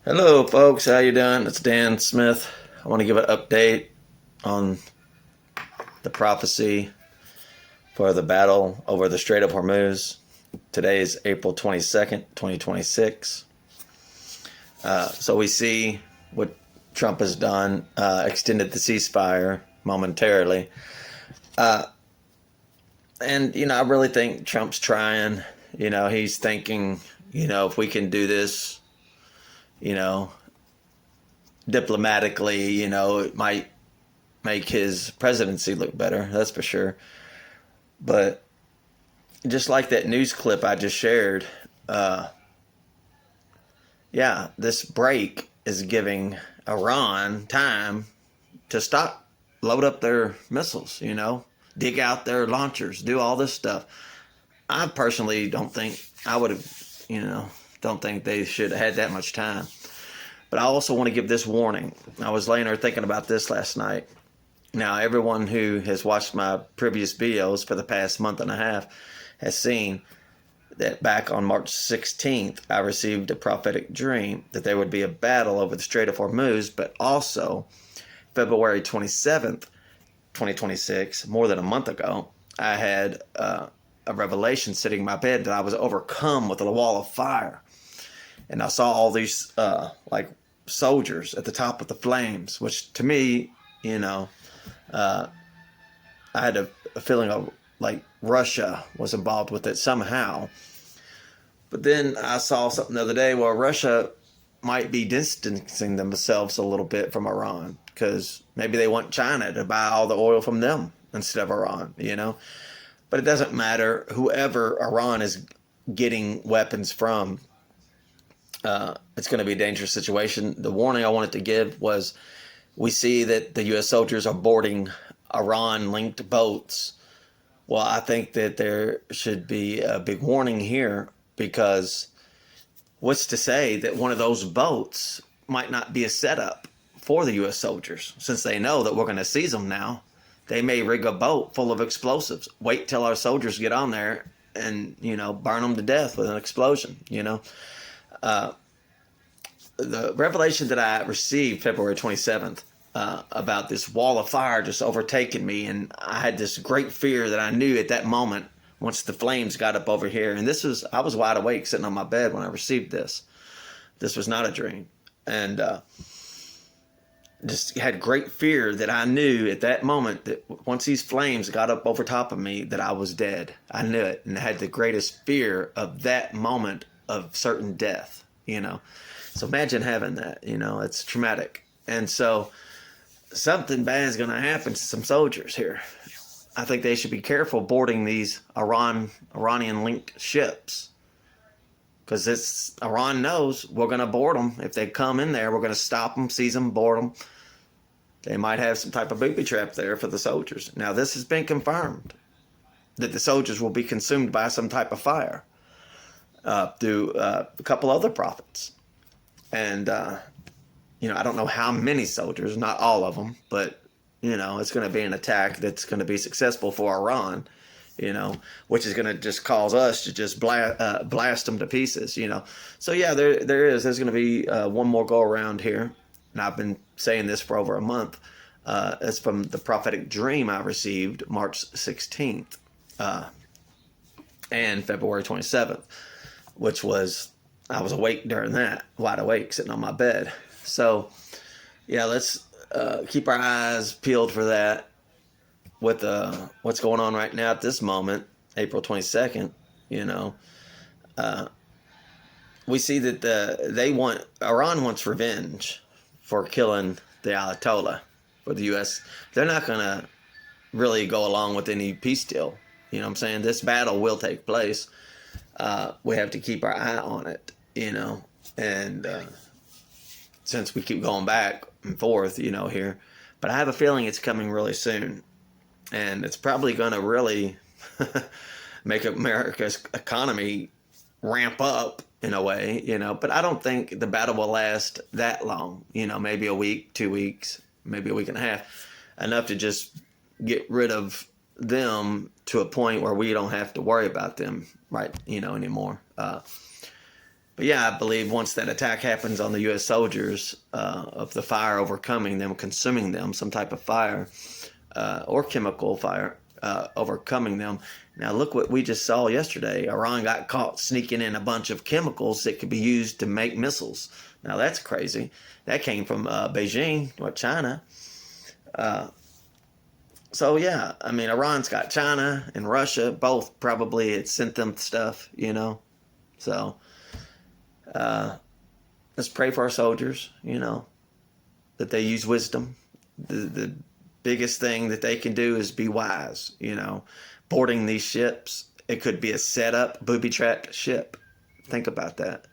Hello, folks. How you doing? It's Dan Smith. I want to give an update on the prophecy for the battle over the Strait of Hormuz. Today is April 22nd, 2026. So we see what Trump has done, extended the ceasefire momentarily. And I really think Trump's trying. He's thinking, if we can do this, you know, diplomatically, it might make his presidency look better. That's for sure. But just like that news clip I just shared, yeah, this break is giving Iran time to stop, load up their missiles, dig out their launchers, do all this stuff. I personally don't think I would have, don't think they should have had that much time. But I also want to give this warning. I was laying there thinking about this last night. Now, everyone who has watched my previous videos for the past month and a half has seen that back on March 16th, I received a prophetic dream that there would be a battle over the Strait of Hormuz, but also February 27th, 2026, more than a month ago, I had a revelation sitting in my bed that I was overcome with a wall of fire. And I saw all these like soldiers at the top of the flames, which to me, I had a feeling of like Russia was involved with it somehow. But then I saw something the other day where Russia might be distancing themselves a little bit from Iran because maybe they want China to buy all the oil from them instead of Iran, But it doesn't matter. Whoever Iran is getting weapons from, it's going to be a dangerous situation. The warning I wanted to give was we see that the U.S. soldiers are boarding Iran-linked boats. Well, I think that there should be a big warning here because what's to say that one of those boats might not be a setup for the U.S. soldiers since they know that we're going to seize them now. They may rig a boat full of explosives, wait till our soldiers get on there and, burn them to death with an explosion, The revelation that I received February 27th about this wall of fire just overtaking me, and I had this great fear that I knew at that moment once the flames got up over here. And I was wide awake sitting on my bed when I received this. This was not a dream. And just had great fear that I knew at that moment that once these flames got up over top of me that I was dead. I knew it, and I had the greatest fear of that moment of certain death, So imagine having that, it's traumatic. And so something bad is going to happen to some soldiers here. I think they should be careful boarding these Iranian-linked ships because Iran knows we're going to board them. If they come in there, we're going to stop them, seize them, board them. They might have some type of booby trap there for the soldiers. Now, this has been confirmed that the soldiers will be consumed by some type of fire through a couple other prophets. And, I don't know how many soldiers, not all of them, but, it's going to be an attack that's going to be successful for Iran, which is going to just cause us to just blast them to pieces, So, yeah, there's going to be one more go around here. And I've been saying this for over a month. It's from the prophetic dream I received March 16th and February 27th, which was, I was awake during that, wide awake, sitting on my bed. So, yeah, let's keep our eyes peeled for that with what's going on right now at this moment, April 22nd, we see that Iran wants revenge for killing the Ayatollah for the U.S. They're not going to really go along with any peace deal. You know what I'm saying? This battle will take place. We have to keep our eye on it, and since we keep going back and forth, here. But I have a feeling it's coming really soon. And it's probably going to really make America's economy ramp up in a way, But I don't think the battle will last that long, maybe a week, 2 weeks, maybe a week and a half. Enough to just get rid of them to a point where we don't have to worry about them, right, anymore. But yeah, I believe once that attack happens on the U.S. soldiers, of the fire overcoming them, consuming them, some type of fire, or chemical fire, overcoming them. Now look what we just saw yesterday. Iran got caught sneaking in a bunch of chemicals that could be used to make missiles. Now that's crazy. That came from Beijing, or China. So yeah, I mean, Iran's got China and Russia, both probably had sent them stuff, you know. So let's pray for our soldiers, you know, that they use wisdom. The biggest thing that they can do is be wise, you know. Boarding these ships, it could be a setup, booby-trapped ship. Think about that.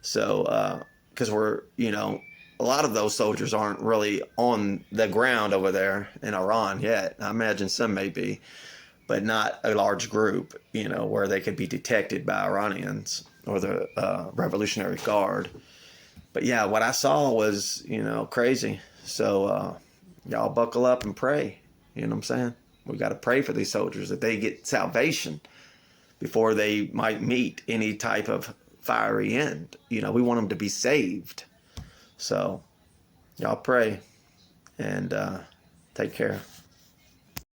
So, because we're, you know, a lot of those soldiers aren't really on the ground over there in Iran yet. I imagine some may be, but not a large group, you know, where they could be detected by Iranians or the Revolutionary Guard. But yeah, what I saw was, you know, crazy. So y'all buckle up and pray. You know what I'm saying? We got to pray for these soldiers that they get salvation before they might meet any type of fiery end. You know, we want them to be saved. So y'all pray and take care.